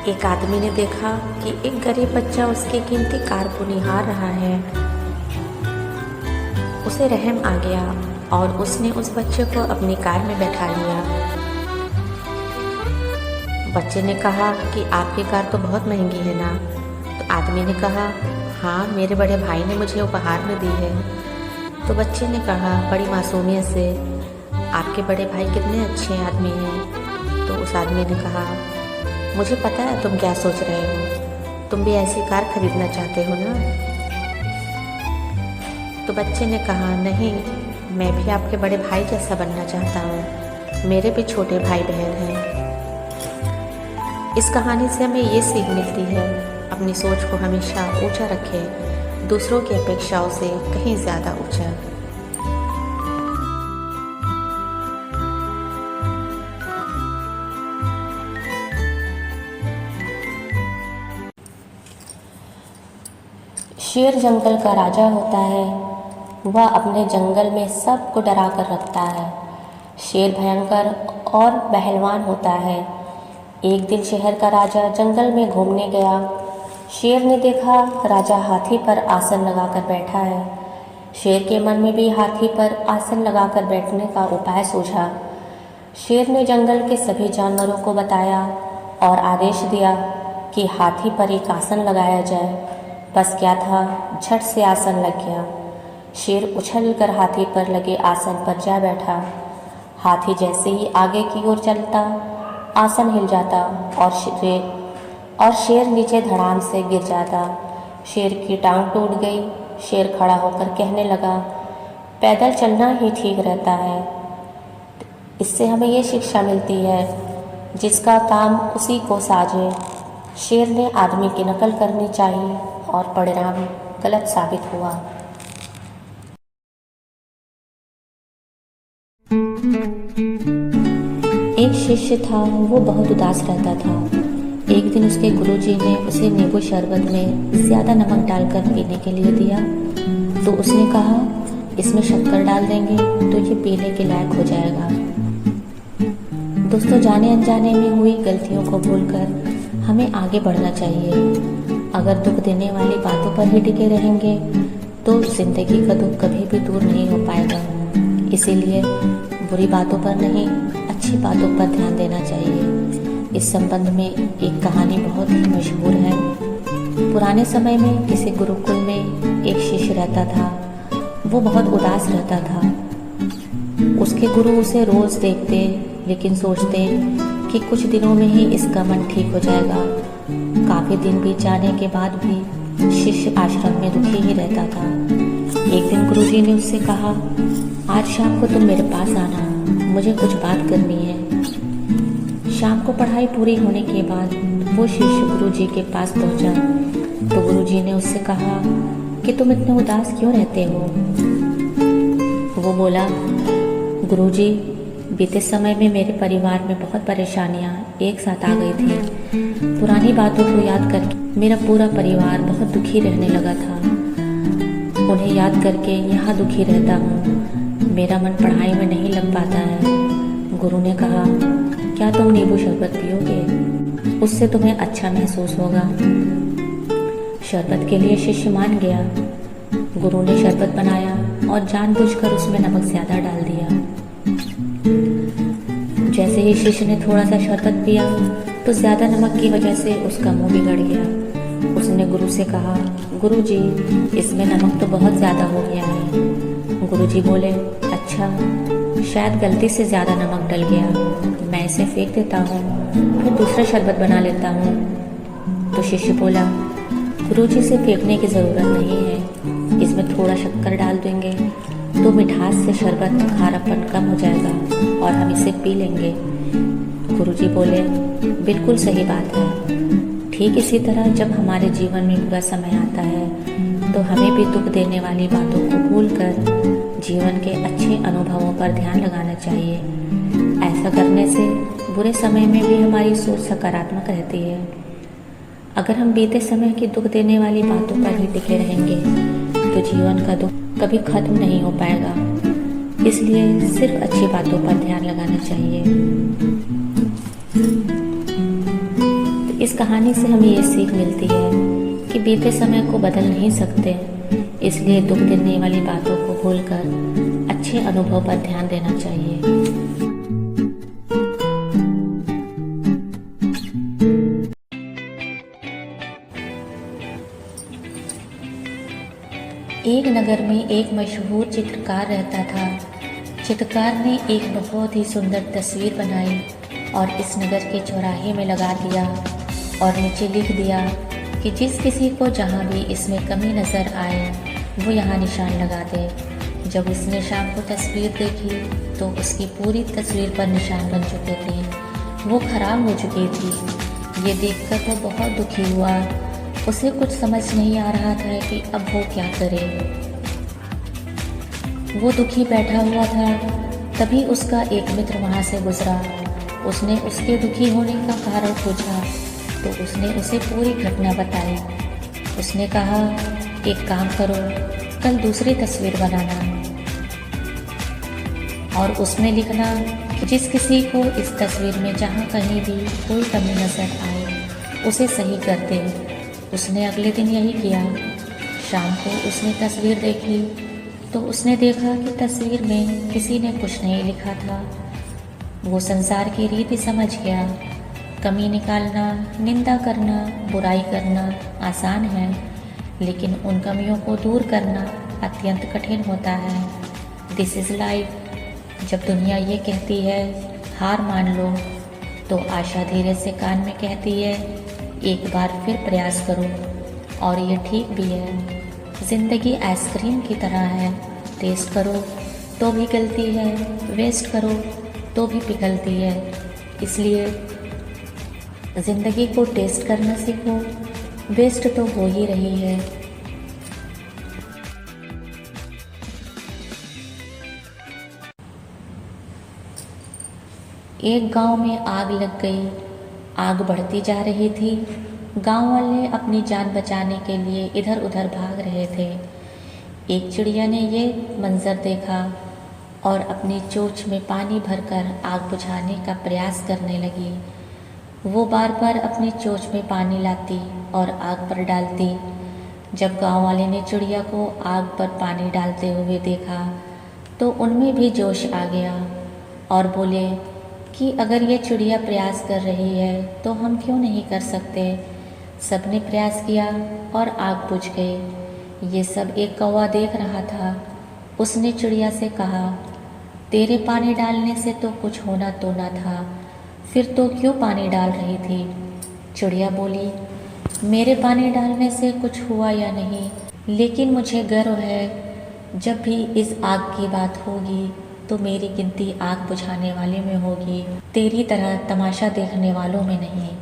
एक आदमी ने देखा कि एक गरीब बच्चा उसकी कीमती कार को निहार रहा है। उसे रहम आ गया और उसने उस बच्चे को अपनी कार में बैठा लिया। बच्चे ने कहा कि आपकी कार तो बहुत महंगी है ना। तो आदमी ने कहा, हाँ, मेरे बड़े भाई ने मुझे उपहार में दी है। तो बच्चे ने कहा बड़ी मासूमियत से, आपके बड़े भाई कितने अच्छे आदमी हैं। तो उस आदमी ने कहा, मुझे पता है तुम क्या सोच रहे हो, तुम भी ऐसी कार खरीदना चाहते हो ना। तो बच्चे ने कहा, नहीं, मैं भी आपके बड़े भाई जैसा बनना चाहता हूँ, मेरे भी छोटे भाई बहन हैं। इस कहानी से हमें ये सीख मिलती है, अपनी सोच को हमेशा ऊंचा रखें, दूसरों की अपेक्षाओं से कहीं ज़्यादा ऊंचा। शेर जंगल का राजा होता है। वह अपने जंगल में सबको डरा कर रखता है। शेर भयंकर और पहलवान होता है। एक दिन शहर का राजा जंगल में घूमने गया। शेर ने देखा राजा हाथी पर आसन लगाकर बैठा है। शेर के मन में भी हाथी पर आसन लगाकर बैठने का उपाय सूझा। शेर ने जंगल के सभी जानवरों को बताया और आदेश दिया कि हाथी पर एक आसन लगाया जाए। बस क्या था, झट से आसन लग गया। शेर उछलकर हाथी पर लगे आसन पर जा बैठा। हाथी जैसे ही आगे की ओर चलता, आसन हिल जाता और शेर नीचे धड़ाम से गिर जाता। शेर की टांग टूट गई। शेर खड़ा होकर कहने लगा, पैदल चलना ही ठीक रहता है। इससे हमें ये शिक्षा मिलती है, जिसका काम उसी को साजे। शेर ने आदमी की नकल करनी चाहिए और परिणाम गलत साबित हुआ। एक शिष्य था, वो बहुत उदास रहता था। एक दिन उसके गुरुजी ने उसे नींबू शरबत में ज़्यादा नमक डालकर पीने के लिए दिया। तो उसने कहा, इसमें शक्कर डाल देंगे तो ये पीने के लायक हो जाएगा। दोस्तों, जाने अनजाने में हुई गलतियों को भूलकर हमें आगे बढ़ना चाहिए। अगर दुख देने वाली बातों पर ही टिके रहेंगे तो ज़िंदगी का दुख कभी भी दूर नहीं हो पाएगा। इसीलिए बुरी बातों पर नहीं, अच्छी बातों पर ध्यान देना चाहिए। इस संबंध में एक कहानी बहुत ही मशहूर है। पुराने समय में किसी गुरुकुल में एक शिष्य रहता था। वो बहुत उदास रहता था। उसके गुरु उसे रोज़ देखते, लेकिन सोचते कि कुछ दिनों में ही इसका मन ठीक हो जाएगा। काफ़ी दिन बीत जाने के बाद भी शिष्य आश्रम में दुखी ही रहता था। एक दिन गुरुजी ने उससे कहा, आज शाम को तुम मेरे पास आना, मुझे कुछ बात करनी है। शाम को पढ़ाई पूरी होने के बाद वो शिष्य गुरुजी के पास पहुंचा। तो गुरुजी ने उससे कहा कि तुम इतने उदास क्यों रहते हो। वो बोला, गुरुजी, बीते समय में मेरे परिवार में बहुत परेशानियां एक साथ आ गई थी। पुरानी बातों को याद करके मेरा पूरा परिवार बहुत दुखी रहने लगा था। उन्हें याद करके यहाँ दुखी रहता हूँ। मेरा मन पढ़ाई में नहीं लग पाता है। गुरु ने कहा, क्या तुम नींबू शरबत पियोगे? उससे तुम्हें अच्छा महसूस होगा। शरबत के लिए शिष्य मान गया। गुरु ने शरबत बनाया और जानबूझकर उसमें नमक ज़्यादा डाल दिया। जैसे ही शिष्य ने थोड़ा सा शरबत पिया तो ज़्यादा नमक की वजह से उसका मुंह बिगड़ गया। उसने गुरु से कहा, गुरुजी, इसमें नमक तो बहुत ज़्यादा हो गया है। गुरुजी बोले, अच्छा, शायद गलती से ज़्यादा नमक डल गया, मैं इसे फेंक देता हूँ, फिर दूसरा शरबत बना लेता हूँ। तो शिष्य बोला, गुरुजी से फेंकने की ज़रूरत नहीं है, इसमें थोड़ा शक्कर डाल देंगे तो मिठास से शरबत खारापन कम हो जाएगा और हम इसे पी लेंगे। गुरुजी बोले, बिल्कुल सही बात है। ठीक इसी तरह जब हमारे जीवन में बुरा समय आता है तो हमें भी दुख देने वाली बातों को भूलकर जीवन के अच्छे अनुभवों पर ध्यान लगाना चाहिए। ऐसा करने से बुरे समय में भी हमारी सोच सकारात्मक रहती है। अगर हम बीते समय की दुख देने वाली बातों पर ही टिके रहेंगे तो जीवन का दुख कभी खत्म नहीं हो पाएगा। इसलिए सिर्फ अच्छी बातों पर ध्यान लगाना चाहिए। तो इस कहानी से हमें ये सीख मिलती है कि बीते समय को बदल नहीं सकते, इसलिए दुख देने वाली बातों को भूलकर अच्छे अनुभव पर ध्यान देना चाहिए। एक नगर में एक मशहूर चित्रकार रहता था। चित्रकार ने एक बहुत ही सुंदर तस्वीर बनाई और इस नगर के चौराहे में लगा दिया और नीचे लिख दिया कि जिस किसी को जहाँ भी इसमें कमी नज़र आए वो यहाँ निशान लगा दे। जब उसने शाम को तस्वीर देखी तो उसकी पूरी तस्वीर पर निशान बन चुके थे, वो खराब हो चुकी थी। ये देखकर वो बहुत दुखी हुआ। उसे कुछ समझ नहीं आ रहा था कि अब वो क्या करे। वो दुखी बैठा हुआ था, तभी उसका एक मित्र वहाँ से गुजरा। उसने उसके दुखी होने का कारण पूछा तो उसने उसे पूरी घटना बताई। उसने कहा, एक काम करो, कल दूसरी तस्वीर बनाना और उसमें लिखना कि जिस किसी को इस तस्वीर में जहाँ कहीं भी कोई कमी नज़र आए उसे सही कर दे। उसने अगले दिन यही किया। शाम को उसने तस्वीर देखी तो उसने देखा कि तस्वीर में किसी ने कुछ नहीं लिखा था। वो संसार की रीति समझ गया। कमी निकालना, निंदा करना, बुराई करना आसान है, लेकिन उन कमियों को दूर करना अत्यंत कठिन होता है। This is life. जब दुनिया ये कहती है हार मान लो, तो आशा धीरे से कान में कहती है एक बार फिर प्रयास करो। और ये ठीक भी है। ज़िंदगी आइसक्रीम की तरह है, टेस्ट करो तो भी गलती है, वेस्ट करो तो भी पिघलती है। इसलिए ज़िंदगी को टेस्ट करना सीखो, वेस्ट तो हो ही रही है। एक गांव में आग लग गई। आग बढ़ती जा रही थी। गांव वाले अपनी जान बचाने के लिए इधर उधर भाग रहे थे। एक चिड़िया ने ये मंजर देखा और अपनी चोंच में पानी भरकर आग बुझाने का प्रयास करने लगी। वो बार बार अपनी चोंच में पानी लाती और आग पर डालती। जब गांव वाले ने चिड़िया को आग पर पानी डालते हुए देखा तो उनमें भी जोश आ गया और बोले कि अगर ये चिड़िया प्रयास कर रही है तो हम क्यों नहीं कर सकते। सबने प्रयास किया और आग बुझ गई। ये सब एक कौवा देख रहा था। उसने चिड़िया से कहा, तेरे पानी डालने से तो कुछ होना तो ना था, फिर तो क्यों पानी डाल रही थी। चिड़िया बोली, मेरे पानी डालने से कुछ हुआ या नहीं, लेकिन मुझे गर्व है जब भी इस आग की बात होगी तो मेरी गिनती आग बुझाने वाले में होगी, तेरी तरह तमाशा देखने वालों में नहीं।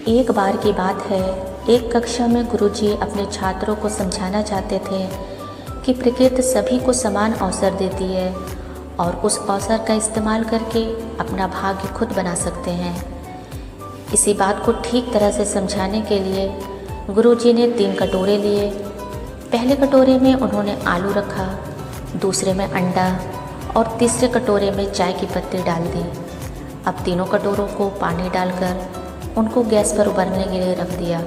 एक बार की बात है, एक कक्षा में गुरुजी अपने छात्रों को समझाना चाहते थे कि प्रकृति सभी को समान अवसर देती है और उस अवसर का इस्तेमाल करके अपना भाग्य खुद बना सकते हैं। इसी बात को ठीक तरह से समझाने के लिए गुरुजी ने 3 कटोरे लिए। पहले कटोरे में उन्होंने आलू रखा, दूसरे में अंडा और तीसरे कटोरे में चाय की पत्ती डाल दी। अब तीनों कटोरों को पानी डालकर उनको गैस पर उबलने के लिए रख दिया।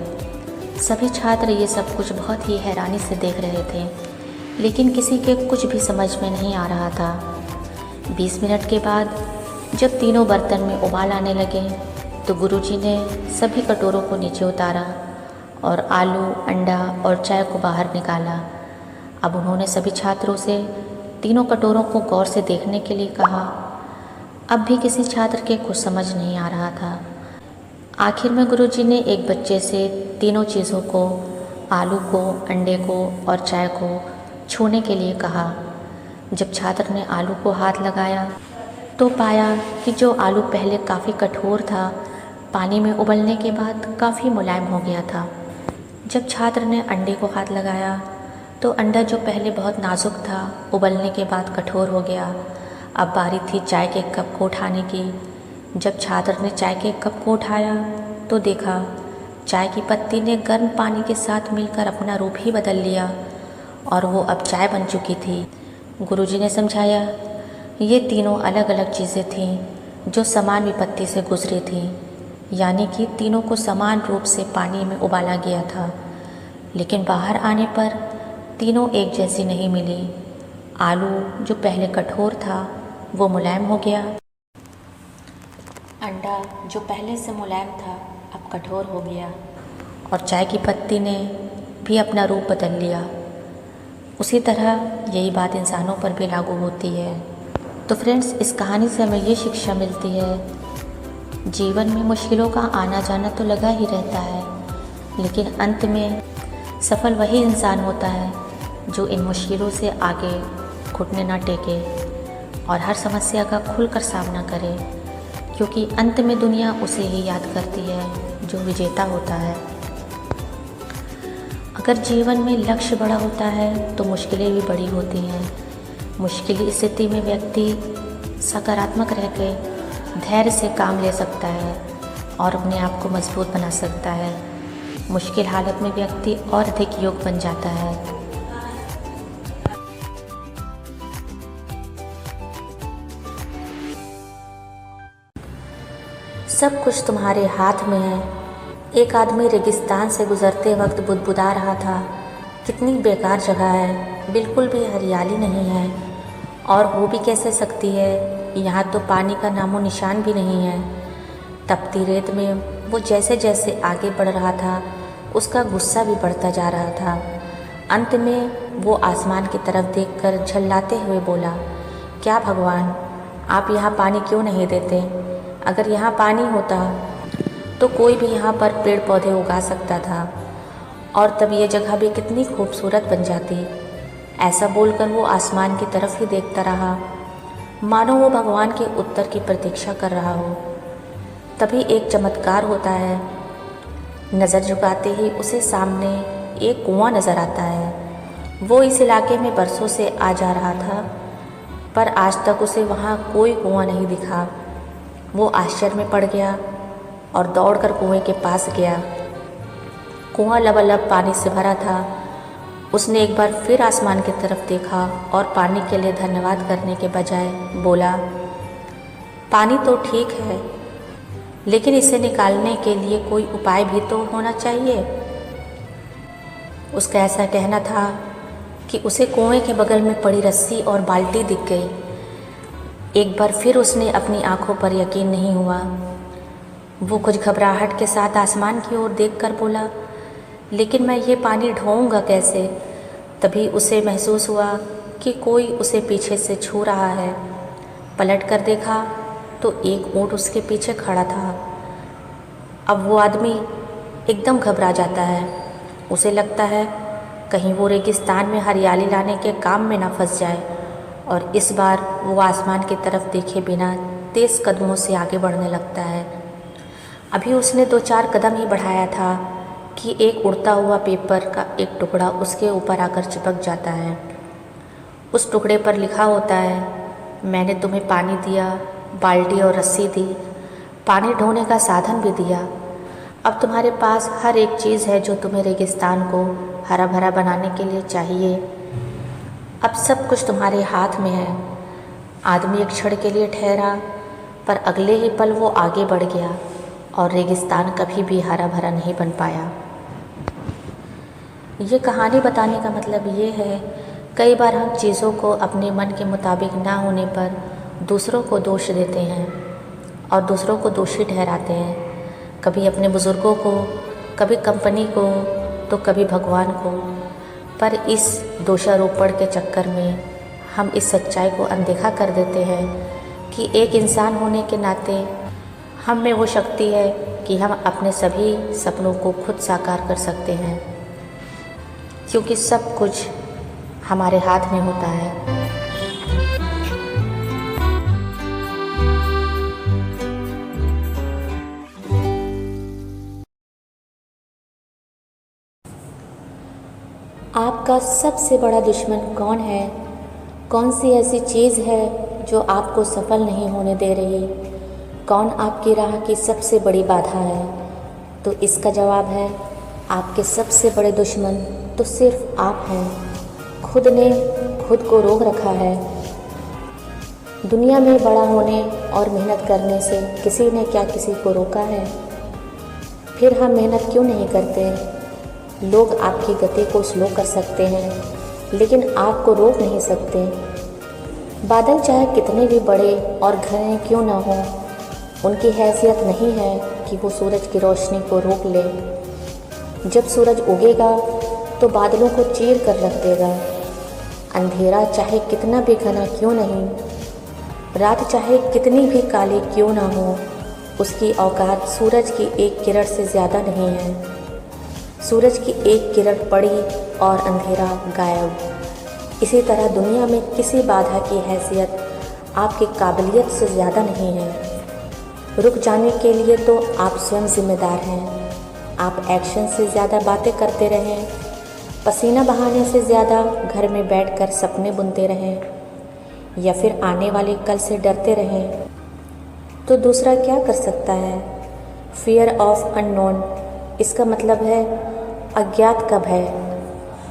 सभी छात्र ये सब कुछ बहुत ही हैरानी से देख रहे थे, लेकिन किसी के कुछ भी समझ में नहीं आ रहा था। 20 मिनट के बाद जब तीनों बर्तन में उबाल आने लगे तो गुरुजी ने सभी कटोरों को नीचे उतारा और आलू, अंडा और चाय को बाहर निकाला। अब उन्होंने सभी छात्रों से तीनों कटोरों को गौर से देखने के लिए कहा। अब भी किसी छात्र के कुछ समझ नहीं आ रहा था। आखिर में गुरुजी ने एक बच्चे से तीनों चीज़ों को, आलू को, अंडे को और चाय को छूने के लिए कहा। जब छात्र ने आलू को हाथ लगाया तो पाया कि जो आलू पहले काफ़ी कठोर था, पानी में उबलने के बाद काफ़ी मुलायम हो गया था। जब छात्र ने अंडे को हाथ लगाया तो अंडा जो पहले बहुत नाजुक था, उबलने के बाद कठोर हो गया। अब बारी थी चाय के कप को उठाने की। जब छात्र ने चाय के कप को उठाया तो देखा चाय की पत्ती ने गर्म पानी के साथ मिलकर अपना रूप ही बदल लिया और वो अब चाय बन चुकी थी। गुरुजी ने समझाया, ये तीनों अलग अलग चीज़ें थीं जो समान विपत्ति से गुजरी थीं, यानी कि तीनों को समान रूप से पानी में उबाला गया था, लेकिन बाहर आने पर तीनों एक जैसी नहीं मिली। आलू जो पहले कठोर था वो मुलायम हो गया, अंडा जो पहले से मुलायम था अब कठोर हो गया, और चाय की पत्ती ने भी अपना रूप बदल लिया। उसी तरह यही बात इंसानों पर भी लागू होती है। तो फ्रेंड्स, इस कहानी से हमें ये शिक्षा मिलती है, जीवन में मुश्किलों का आना जाना तो लगा ही रहता है, लेकिन अंत में सफल वही इंसान होता है जो इन मुश्किलों से आगे घुटने ना टेके और हर समस्या का खुलकर सामना करे, क्योंकि अंत में दुनिया उसे ही याद करती है जो विजेता होता है। अगर जीवन में लक्ष्य बड़ा होता है तो मुश्किलें भी बड़ी होती हैं। मुश्किल स्थिति में व्यक्ति सकारात्मक रह के धैर्य से काम ले सकता है और अपने आप को मजबूत बना सकता है। मुश्किल हालत में व्यक्ति और अधिक योग्य बन जाता है। सब कुछ तुम्हारे हाथ में है। एक आदमी रेगिस्तान से गुजरते वक्त बुदबुदा रहा था, कितनी बेकार जगह है, बिल्कुल भी हरियाली नहीं है, और हो भी कैसे सकती है, यहाँ तो पानी का नामो निशान भी नहीं है। तपती रेत में वो जैसे जैसे आगे बढ़ रहा था उसका गुस्सा भी बढ़ता जा रहा था। अंत में वो आसमान की तरफ देखकर झल्लाते हुए बोला, क्या भगवान, आप यहाँ पानी क्यों नहीं देते? अगर यहाँ पानी होता तो कोई भी यहाँ पर पेड़ पौधे उगा सकता था और तब ये जगह भी कितनी खूबसूरत बन जाती। ऐसा बोलकर वो आसमान की तरफ ही देखता रहा, मानो वो भगवान के उत्तर की प्रतीक्षा कर रहा हो। तभी एक चमत्कार होता है। नज़र झुकाते ही उसे सामने एक कुआं नज़र आता है। वो इस इलाके में बरसों से आ जा रहा था, पर आज तक उसे वहाँ कोई कुआं नहीं दिखा। वो आश्चर्य में पड़ गया और दौड़कर कुएं के पास गया। कुआं लबालब पानी से भरा था। उसने एक बार फिर आसमान की तरफ देखा और पानी के लिए धन्यवाद करने के बजाय बोला, पानी तो ठीक है, लेकिन इसे निकालने के लिए कोई उपाय भी तो होना चाहिए। उसका ऐसा कहना था कि उसे कुएं के बगल में पड़ी रस्सी और बाल्टी दिख गई। एक बार फिर उसने अपनी आंखों पर यकीन नहीं हुआ। वो कुछ घबराहट के साथ आसमान की ओर देखकर बोला, लेकिन मैं ये पानी ढोऊंगा कैसे? तभी उसे महसूस हुआ कि कोई उसे पीछे से छू रहा है। पलट कर देखा तो एक ऊंट उसके पीछे खड़ा था। अब वो आदमी एकदम घबरा जाता है। उसे लगता है कहीं वो रेगिस्तान में हरियाली लाने के काम में ना फंस जाए, और इस बार वो आसमान की तरफ देखे बिना तेज़ कदमों से आगे बढ़ने लगता है। अभी उसने 2-4 कदम ही बढ़ाया था कि एक उड़ता हुआ पेपर का एक टुकड़ा उसके ऊपर आकर चिपक जाता है। उस टुकड़े पर लिखा होता है, मैंने तुम्हें पानी दिया, बाल्टी और रस्सी दी, पानी ढोने का साधन भी दिया। अब तुम्हारे पास हर एक चीज़ है जो तुम्हें रेगिस्तान को हरा भरा बनाने के लिए चाहिए। अब सब कुछ तुम्हारे हाथ में है। आदमी एक क्षण के लिए ठहरा, पर अगले ही पल वो आगे बढ़ गया और रेगिस्तान कभी भी हरा भरा नहीं बन पाया। ये कहानी बताने का मतलब ये है, कई बार हम चीज़ों को अपने मन के मुताबिक ना होने पर दूसरों को दोष देते हैं और दूसरों को दोषी ठहराते हैं। कभी अपने बुज़ुर्गों को, कभी कंपनी को, तो कभी भगवान को। पर इस दोषारोपण के चक्कर में हम इस सच्चाई को अनदेखा कर देते हैं कि एक इंसान होने के नाते हम में वो शक्ति है कि हम अपने सभी सपनों को खुद साकार कर सकते हैं, क्योंकि सब कुछ हमारे हाथ में होता है। आपका सबसे बड़ा दुश्मन कौन है? कौन सी ऐसी चीज़ है जो आपको सफल नहीं होने दे रही? कौन आपकी राह की सबसे बड़ी बाधा है? तो इसका जवाब है आपके सबसे बड़े दुश्मन तो सिर्फ आप हैं। खुद ने खुद को रोक रखा है। दुनिया में बड़ा होने और मेहनत करने से किसी ने क्या किसी को रोका है? फिर हम मेहनत क्यों नहीं करते? लोग आपकी गति को स्लो कर सकते हैं लेकिन आपको रोक नहीं सकते। बादल चाहे कितने भी बड़े और घने क्यों ना हों, उनकी हैसियत नहीं है कि वो सूरज की रोशनी को रोक ले। जब सूरज उगेगा तो बादलों को चीर कर रख देगा। अंधेरा चाहे कितना भी घना क्यों नहीं, रात चाहे कितनी भी काली क्यों ना हो, उसकी औकात सूरज की एक किरण से ज़्यादा नहीं है। सूरज की एक किरण पड़ी और अंधेरा गायब। इसी तरह दुनिया में किसी बाधा की हैसियत आपकी काबिलियत से ज़्यादा नहीं है। रुक जाने के लिए तो आप स्वयं जिम्मेदार हैं। आप एक्शन से ज़्यादा बातें करते रहें, पसीना बहाने से ज़्यादा घर में बैठकर सपने बुनते रहें या फिर आने वाले कल से डरते रहें तो दूसरा क्या कर सकता है? फियर ऑफ अननोन, इसका मतलब है अज्ञात का भय।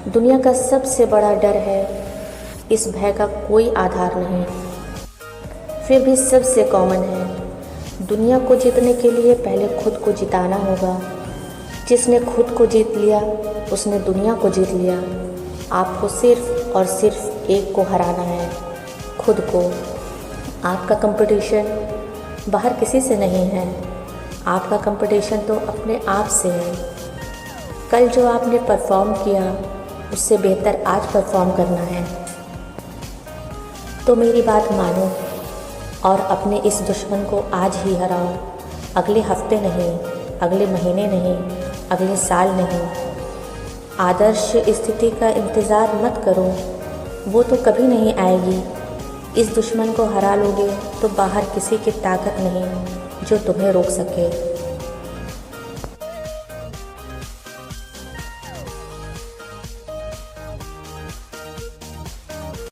दुनिया का सबसे बड़ा डर है। इस भय का कोई आधार नहीं, फिर भी सबसे कॉमन है। दुनिया को जीतने के लिए पहले खुद को जिताना होगा। जिसने खुद को जीत लिया उसने दुनिया को जीत लिया। आपको सिर्फ और सिर्फ एक को हराना है, खुद को। आपका कंपटीशन बाहर किसी से नहीं है, आपका कंपटीशन तो अपने आप से है। कल जो आपने परफॉर्म किया उससे बेहतर आज परफॉर्म करना है। तो मेरी बात मानो और अपने इस दुश्मन को आज ही हराओ। अगले हफ्ते नहीं, अगले महीने नहीं, अगले साल नहीं। आदर्श स्थिति का इंतज़ार मत करो, वो तो कभी नहीं आएगी। इस दुश्मन को हरा लोगे तो बाहर किसी की ताकत नहीं जो तुम्हें रोक सके।